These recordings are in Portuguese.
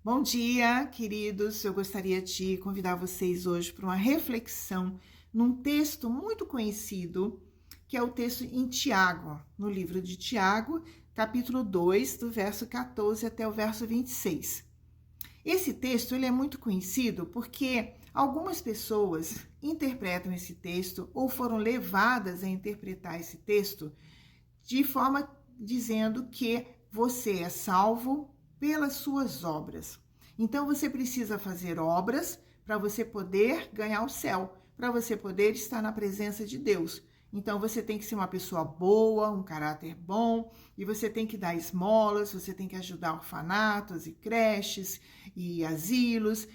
Bom dia, queridos. Eu gostaria de convidar vocês hoje para uma reflexão num texto muito conhecido, que é o texto em Tiago, no livro de Tiago, capítulo 2, do verso 14 até o verso 26. Esse texto ele é muito conhecido porque algumas pessoas interpretam esse texto ou foram levadas a interpretar esse texto de forma dizendo que você é salvo pelas suas obras. Então você precisa fazer obras para você poder ganhar o céu, para você poder estar na presença de Deus. Então você tem que ser uma pessoa boa, um caráter bom, e você tem que dar esmolas, você tem que ajudar orfanatos e creches e asilos,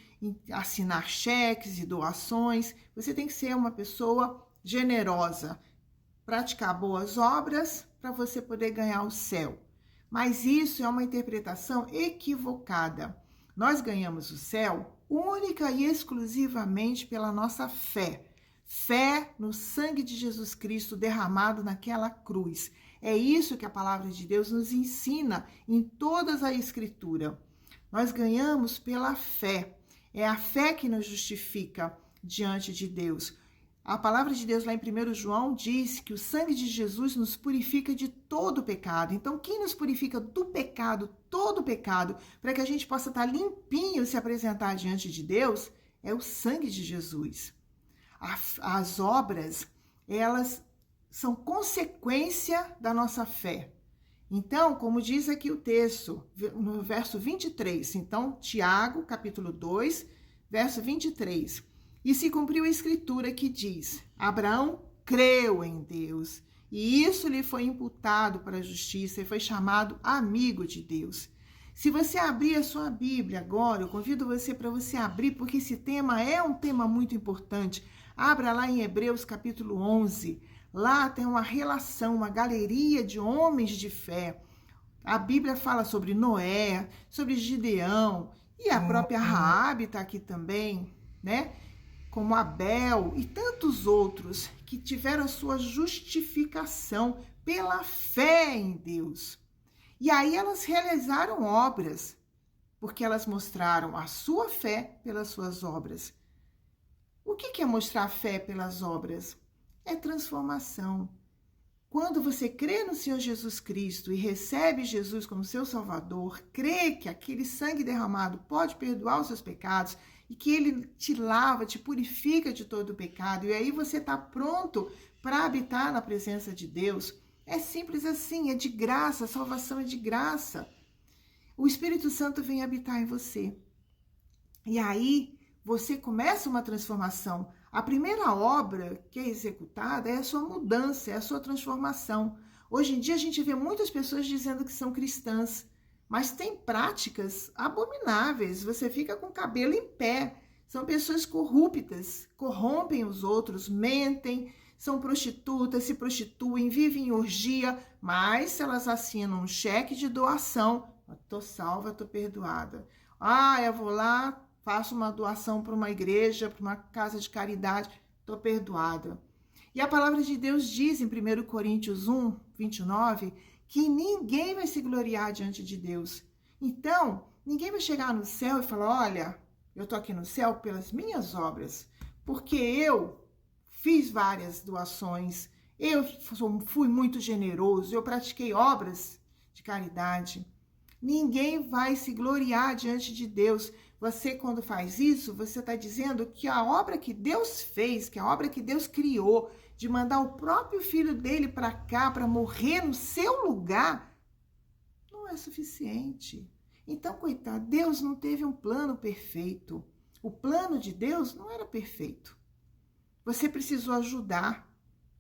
assinar cheques e doações. Você tem que ser uma pessoa generosa, praticar boas obras para você poder ganhar o céu. Mas isso é uma interpretação equivocada. Nós ganhamos o céu única e exclusivamente pela nossa fé. Fé no sangue de Jesus Cristo derramado naquela cruz. É isso que a palavra de Deus nos ensina em toda a Escritura. Nós ganhamos pela fé. É a fé que nos justifica diante de Deus. A palavra de Deus lá em 1 João diz que o sangue de Jesus nos purifica de todo pecado. Então, quem nos purifica do pecado, todo pecado, para que a gente possa estar limpinho e se apresentar diante de Deus, é o sangue de Jesus. As obras, elas são consequência da nossa fé. Então, como diz aqui o texto, no verso 23, então, Tiago, capítulo 2, verso 23, e se cumpriu a escritura que diz, Abraão creu em Deus, e isso lhe foi imputado para a justiça, e foi chamado amigo de Deus. Se você abrir a sua Bíblia agora, eu convido você para você abrir, porque esse tema é um tema muito importante. Abra lá em Hebreus capítulo 11, lá tem uma relação, uma galeria de homens de fé. A Bíblia fala sobre Noé, sobre Gideão, e a própria Raabe está aqui também, né? Como Abel e tantos outros que tiveram a sua justificação pela fé em Deus. E aí elas realizaram obras, porque elas mostraram a sua fé pelas suas obras. O que é mostrar fé pelas obras? É transformação. Quando você crê no Senhor Jesus Cristo e recebe Jesus como seu Salvador, crê que aquele sangue derramado pode perdoar os seus pecados e que ele te lava, te purifica de todo o pecado, e aí você está pronto para habitar na presença de Deus. É simples assim, é de graça, a salvação é de graça. O Espírito Santo vem habitar em você. E aí você começa uma transformação. A primeira obra que é executada é a sua mudança, é a sua transformação. Hoje em dia a gente vê muitas pessoas dizendo que são cristãs, mas tem práticas abomináveis. Você fica com o cabelo em pé. São pessoas corruptas, corrompem os outros, mentem, são prostitutas, se prostituem, vivem em orgia, mas elas assinam um cheque de doação. Estou salva, estou perdoada. Eu vou lá, faço uma doação para uma igreja, para uma casa de caridade, estou perdoada. E a palavra de Deus diz em 1 Coríntios 1, 29, que ninguém vai se gloriar diante de Deus. Então, ninguém vai chegar no céu e falar, olha, eu estou aqui no céu pelas minhas obras, porque eu fiz várias doações, eu fui muito generoso, eu pratiquei obras de caridade. Ninguém vai se gloriar diante de Deus. Você, quando faz isso, você está dizendo que a obra que Deus fez, que a obra que Deus criou, de mandar o próprio filho dele para cá, para morrer no seu lugar, não é suficiente. Então, coitado, Deus não teve um plano perfeito. O plano de Deus não era perfeito. Você precisou ajudar.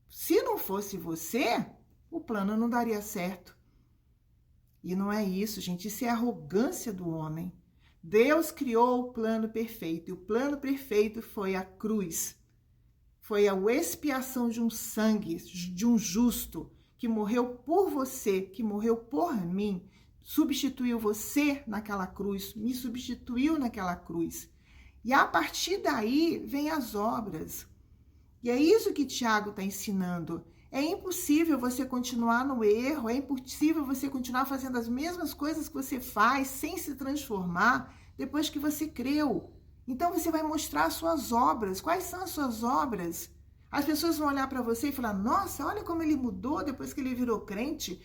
Se não fosse você, o plano não daria certo. E não é isso, gente. Isso é arrogância do homem. Deus criou o plano perfeito. E o plano perfeito foi a cruz. Foi a expiação de um sangue, de um justo, que morreu por você, que morreu por mim, substituiu você naquela cruz, me substituiu naquela cruz. E a partir daí vem as obras. E é isso que Tiago está ensinando. É impossível você continuar no erro, é impossível você continuar fazendo as mesmas coisas que você faz sem se transformar. depois que você creu. Então você vai mostrar as suas obras. Quais são as suas obras? As pessoas vão olhar para você e falar, nossa, olha como ele mudou depois que ele virou crente.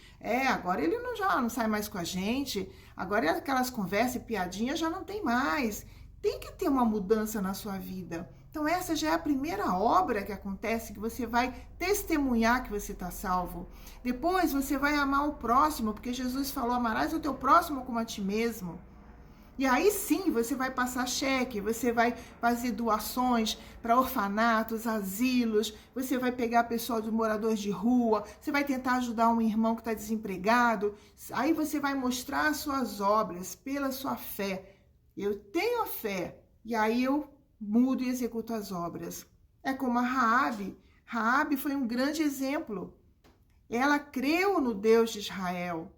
Agora ele já não sai mais com a gente. Agora aquelas conversas e piadinhas já não tem mais. Tem que ter uma mudança na sua vida. Então essa já é a primeira obra que acontece, que você vai testemunhar que você está salvo. Depois você vai amar o próximo, porque Jesus falou, amarás o teu próximo como a ti mesmo. E aí sim, você vai passar cheque, você vai fazer doações para orfanatos, asilos, você vai pegar pessoal de moradores de rua, você vai tentar ajudar um irmão que está desempregado. Aí você vai mostrar as suas obras pela sua fé. Eu tenho a fé, e aí eu mudo e executo as obras. É como a Raabe. Raabe foi um grande exemplo. Ela creu no Deus de Israel.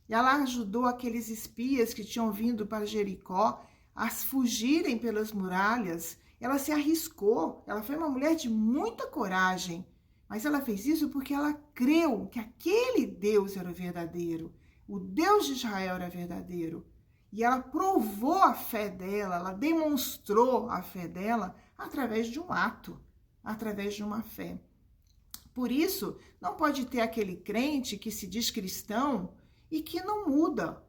Ela ajudou aqueles espias que tinham vindo para Jericó a fugirem pelas muralhas. Ela se arriscou. Ela foi uma mulher de muita coragem. Mas ela fez isso porque ela creu que aquele Deus era o verdadeiro. O Deus de Israel era verdadeiro. E ela provou a fé dela, ela demonstrou a fé dela através de um ato, através de uma fé. Por isso, não pode ter aquele crente que se diz cristão e que não muda,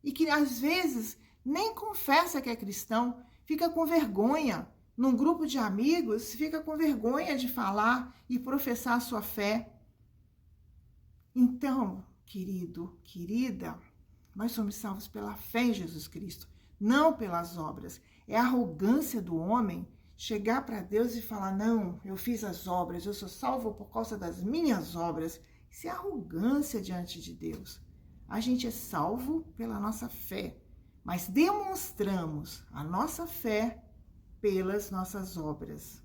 e que às vezes nem confessa que é cristão, fica com vergonha. Num grupo de amigos, fica com vergonha de falar e professar a sua fé. Então, querido, querida, nós somos salvos pela fé em Jesus Cristo, não pelas obras. É a arrogância do homem chegar para Deus e falar, não, eu fiz as obras, eu sou salvo por causa das minhas obras. Isso é arrogância diante de Deus. A gente é salvo pela nossa fé, mas demonstramos a nossa fé pelas nossas obras.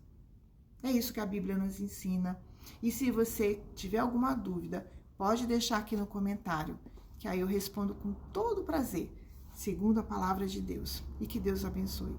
É isso que a Bíblia nos ensina. E se você tiver alguma dúvida, pode deixar aqui no comentário, que aí eu respondo com todo prazer, segundo a palavra de Deus. E que Deus abençoe.